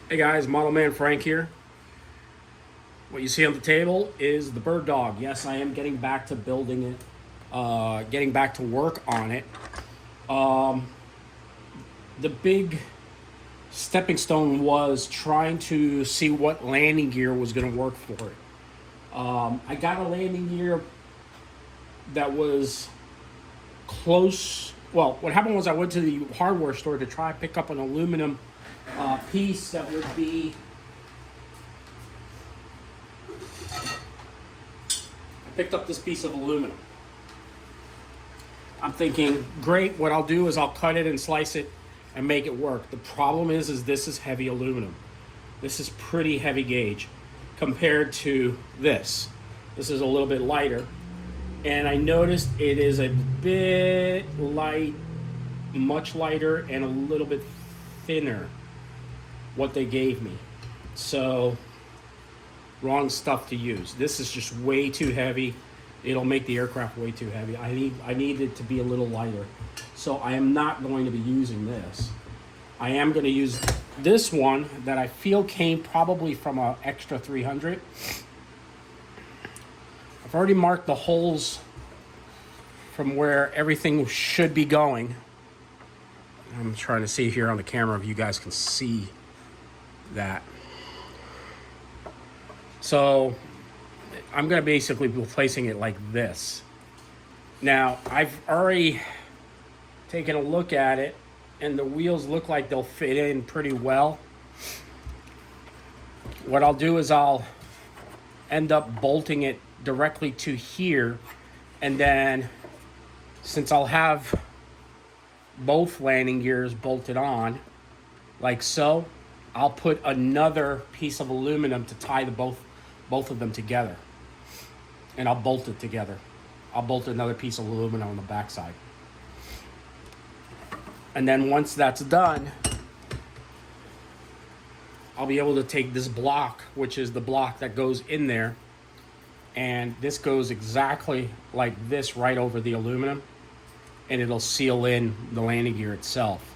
Hey guys, Model Man Frank here. What you see on the table is the bird dog. Yes, I am getting back to building it, getting back to work on it. The big stepping stone was trying to see what landing gear was going to work for it. I got a landing gear that was close. Well, what happened was I went to the hardware store to try to pick up an aluminum piece that would be. Picked up this piece of aluminum. I'm thinking, great, what I'll do is I'll cut it and slice it and make it work. The problem is this is heavy aluminum. This is pretty heavy gauge compared to this. This is a little bit lighter. And I noticed it is a bit light, much lighter, and a little bit thinner, what they gave me. So wrong stuff to use. This is just way too heavy. It'll make the aircraft way too heavy. I need it to be a little lighter. So I am not going to be using this. I am going to use this one that I feel came probably from an extra 300. I've already marked the holes from where everything should be going. I'm trying to see here on the camera if you guys can see that. So I'm going to basically be placing it like this. Now, I've already taken a look at it, and the wheels look like they'll fit in pretty well. What I'll do is I'll end up bolting it directly to here, and then since I'll have both landing gears bolted on, like so, I'll put another piece of aluminum to tie both of them together, and I'll bolt it together. I'll bolt another piece of aluminum on the backside, and then once that's done, I'll be able to take this block, which is the block that goes in there, and this goes exactly like this right over the aluminum, and it'll seal in the landing gear itself.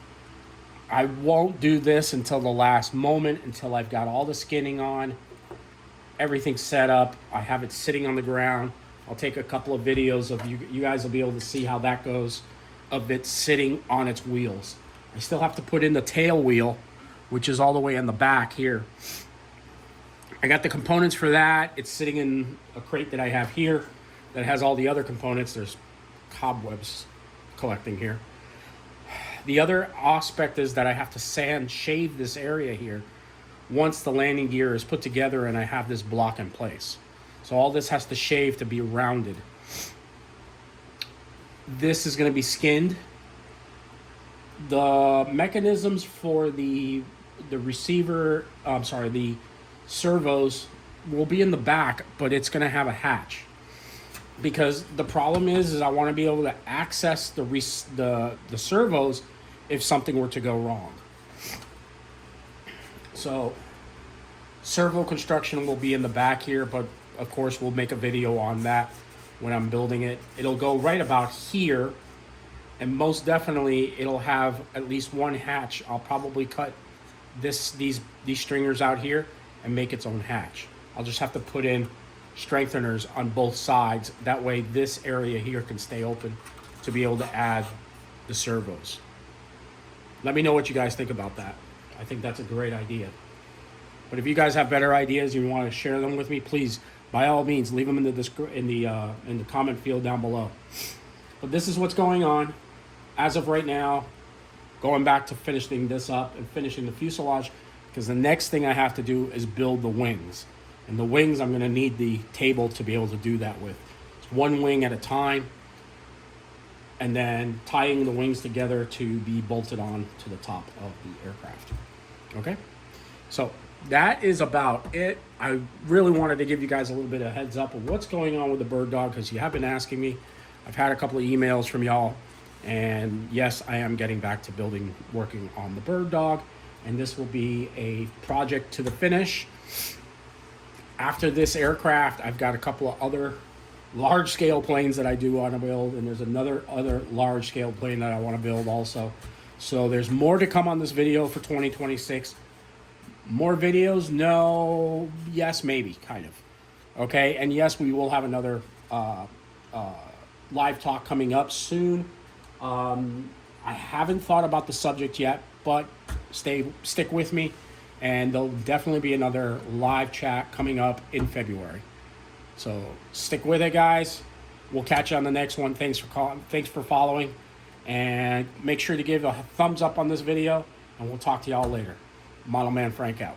I won't do this until the last moment, until I've got all the skinning on, everything set up. I have it sitting on the ground. I'll take a couple of videos of you guys will be able to see how that goes, of it sitting on its wheels. I still have to put in the tail wheel, which is all the way in the back here. I got the components for that. It's sitting in a crate that I have here that has all the other components. There's cobwebs collecting here. The other aspect is that I have to shave this area here once the landing gear is put together and I have this block in place. So all this has to shave to be rounded. This is going to be skinned. The mechanisms for the servos will be in the back, but it's going to have a hatch. Because the problem is I want to be able to access the servos if something were to go wrong. So servo construction will be in the back here, but of course we'll make a video on that when I'm building it. It'll go right about here, and most definitely it'll have at least one hatch. I'll probably cut these stringers out here and make its own hatch. I'll just have to put in strengtheners on both sides. That way this area here can stay open to be able to add the servos. Let me know what you guys think about that. I think that's a great idea. But if you guys have better ideas and you want to share them with me, please, by all means, leave them in the comment field down below. But this is what's going on as of right now. Going back to finishing this up and finishing the fuselage, because the next thing I have to do is build the wings. And the wings, I'm going to need the table to be able to do that with. It's one wing at a time, and then tying the wings together to be bolted on to the top of the aircraft. Okay? So that is about it. I really wanted to give you guys a little bit of heads up of what's going on with the bird dog, because you have been asking me. I've had a couple of emails from y'all, and yes, I am getting back to working on the bird dog, and this will be a project to the finish. After this aircraft, I've got a couple of other large-scale planes that I do want to build, and there's other large-scale plane that I want to build also. So there's more to come on this video for 2026. More videos? No. Yes, maybe, kind of. Okay, and yes, we will have another live talk coming up soon. I haven't thought about the subject yet, but stick with me, and there'll definitely be another live chat coming up in February. So stick with it, guys. We'll catch you on the next one. Thanks for following, and make sure to give a thumbs up on this video, and we'll talk to y'all later. Model Man Frank out.